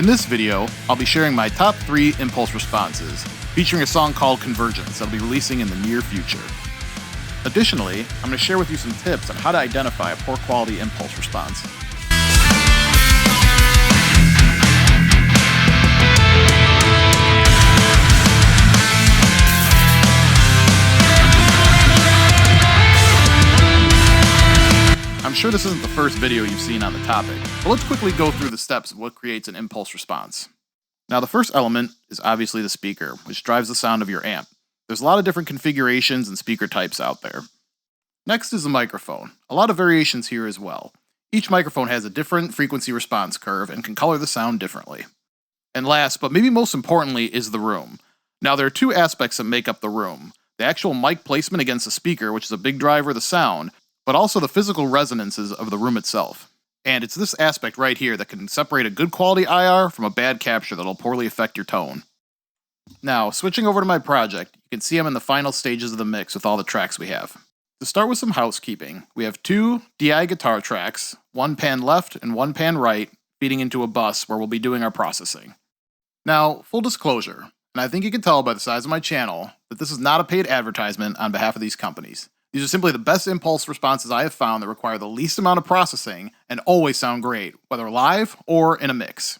In this video, I'll be sharing my top 3 impulse responses, featuring a song called Convergence that I'll be releasing in the near future. Additionally, I'm going to share with you some tips on how to identify a poor quality impulse response. I'm sure this isn't the first video you've seen on the topic, but let's quickly go through the steps of what creates an impulse response. Now, the first element is obviously the speaker, which drives the sound of your amp. There's a lot of different configurations and speaker types out there. Next is the microphone. A lot of variations here as well. Each microphone has a different frequency response curve and can color the sound differently. And last, but maybe most importantly, is the room. Now, there are 2 aspects that make up the room. The actual mic placement against the speaker, which is a big driver of the sound, but also the physical resonances of the room itself. And it's this aspect right here that can separate a good quality IR from a bad capture that'll poorly affect your tone. Now, switching over to my project, you can see I'm in the final stages of the mix with all the tracks we have. To start with some housekeeping, we have 2 DI guitar tracks, 1 pan left and 1 pan right, feeding into a bus where we'll be doing our processing. Now, full disclosure, and I think you can tell by the size of my channel, that this is not a paid advertisement on behalf of these companies. These are simply the best impulse responses I have found that require the least amount of processing and always sound great, whether live or in a mix.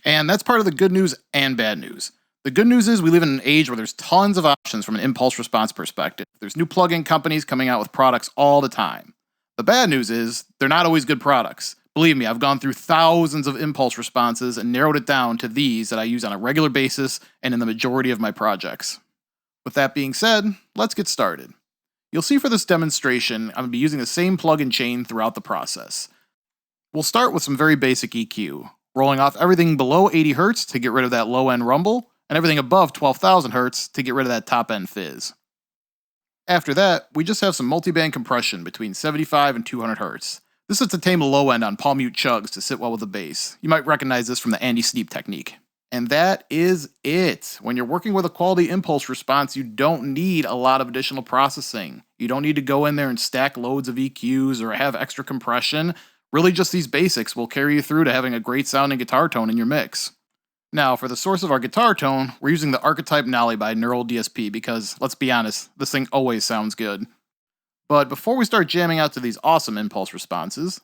And that's part of the good news and bad news. The good news is we live in an age where there's tons of options from an impulse response perspective. There's new plugin companies coming out with products all the time. The bad news is they're not always good products. Believe me, I've gone through thousands of impulse responses and narrowed it down to these that I use on a regular basis and in the majority of my projects. With that being said, let's get started. You'll see for this demonstration, I'm going to be using the same plugin chain throughout the process. We'll start with some very basic EQ, rolling off everything below 80 Hz to get rid of that low-end rumble, and everything above 12,000 Hz to get rid of that top-end fizz. After that, we just have some multiband compression between 75 and 200 Hz. This is to tame the low end on palm mute chugs to sit well with the bass. You might recognize this from the Andy Sneap technique. And that is it. When you're working with a quality impulse response, you don't need a lot of additional processing. You don't need to go in there and stack loads of EQs or have extra compression. Really, just these basics will carry you through to having a great sounding guitar tone in your mix. Now, for the source of our guitar tone, we're using the Archetype Nolly by Neural DSP because, let's be honest, this thing always sounds good. But before we start jamming out to these awesome impulse responses,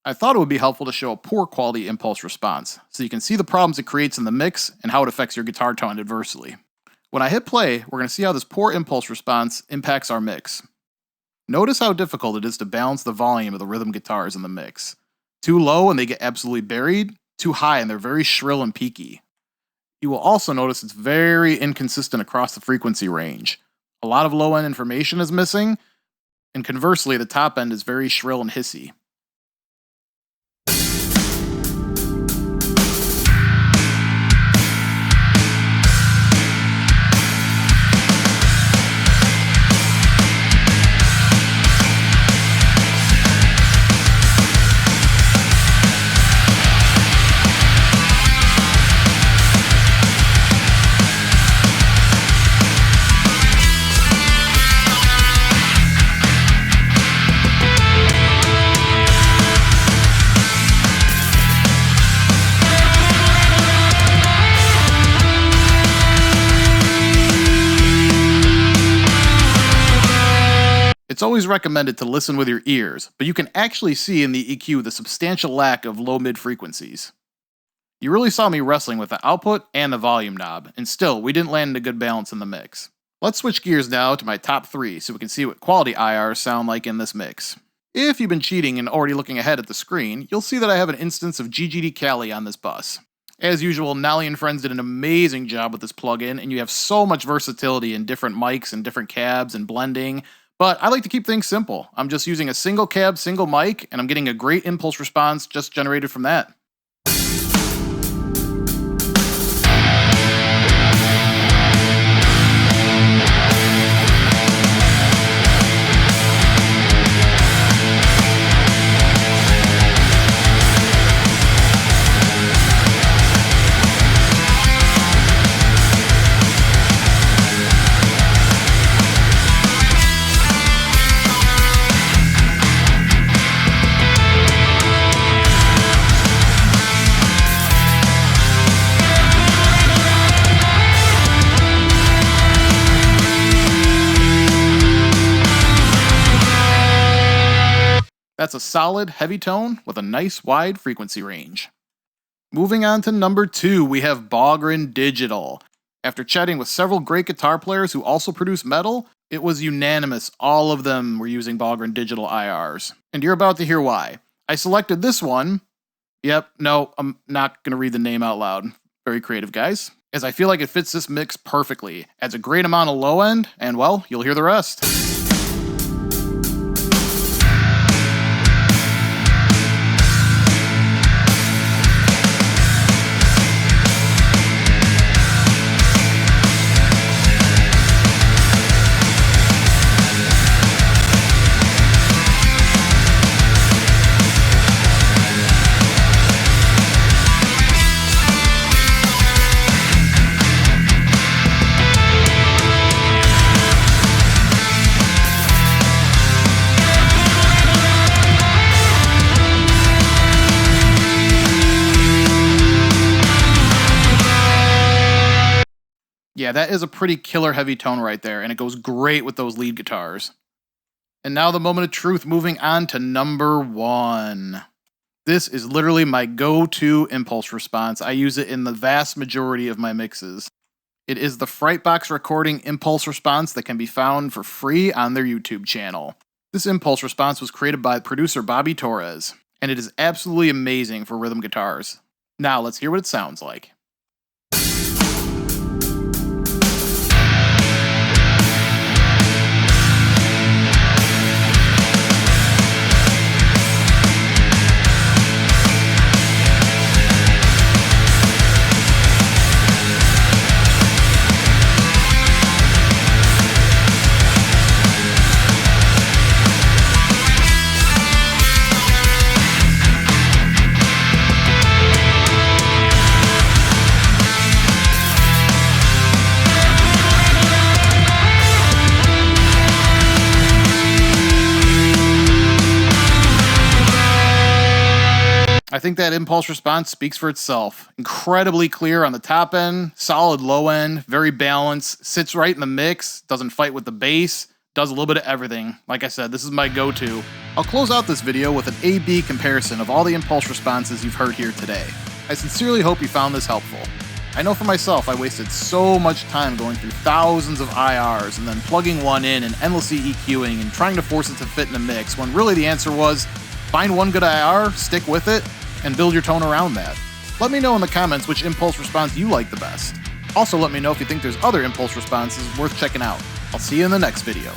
I thought it would be helpful to show a poor quality impulse response, so you can see the problems it creates in the mix and how it affects your guitar tone adversely. When I hit play, we're going to see how this poor impulse response impacts our mix. Notice how difficult it is to balance the volume of the rhythm guitars in the mix. Too low and they get absolutely buried, too high and they're very shrill and peaky. You will also notice it's very inconsistent across the frequency range. A lot of low-end information is missing, and conversely, the top end is very shrill and hissy. It's always recommended to listen with your ears, but you can actually see in the EQ the substantial lack of low-mid frequencies. You really saw me wrestling with the output and the volume knob, and still, we didn't land in a good balance in the mix. Let's switch gears now to my top 3 so we can see what quality IRs sound like in this mix. If you've been cheating and already looking ahead at the screen, you'll see that I have an instance of GGD Cali on this bus. As usual, Nolly and Friends did an amazing job with this plugin, and you have so much versatility in different mics and different cabs and blending. But I like to keep things simple. I'm just using a single cab, single mic, and I'm getting a great impulse response just generated from that. That's a solid, heavy tone with a nice wide frequency range. Moving on to number 2, we have Bogren Digital. After chatting with several great guitar players who also produce metal, it was unanimous all of them were using Bogren Digital IRs. And you're about to hear why. I selected this one. Yep, no, I'm not going to read the name out loud. Very creative, guys. As I feel like it fits this mix perfectly. Adds a great amount of low end, and well, you'll hear the rest. Yeah, that is a pretty killer heavy tone right there, and it goes great with those lead guitars. And now the moment of truth, moving on to number 1. This is literally my go-to impulse response. I use it in the vast majority of my mixes. It is the Frightbox Recording impulse response that can be found for free on their YouTube channel. This impulse response was created by producer Bobby Torres, and it is absolutely amazing for rhythm guitars. Now let's hear what it sounds like. I think that impulse response speaks for itself. Incredibly clear on the top end, solid low end, very balanced, sits right in the mix, doesn't fight with the bass, does a little bit of everything. Like I said, this is my go-to. I'll close out this video with an A-B comparison of all the impulse responses you've heard here today. I sincerely hope you found this helpful. I know for myself, I wasted so much time going through thousands of IRs and then plugging one in and endlessly EQing and trying to force it to fit in a mix, when really the answer was, find one good IR, stick with it, and build your tone around that. Let me know in the comments which impulse response you like the best. Also let me know if you think there's other impulse responses worth checking out. I'll see you in the next video.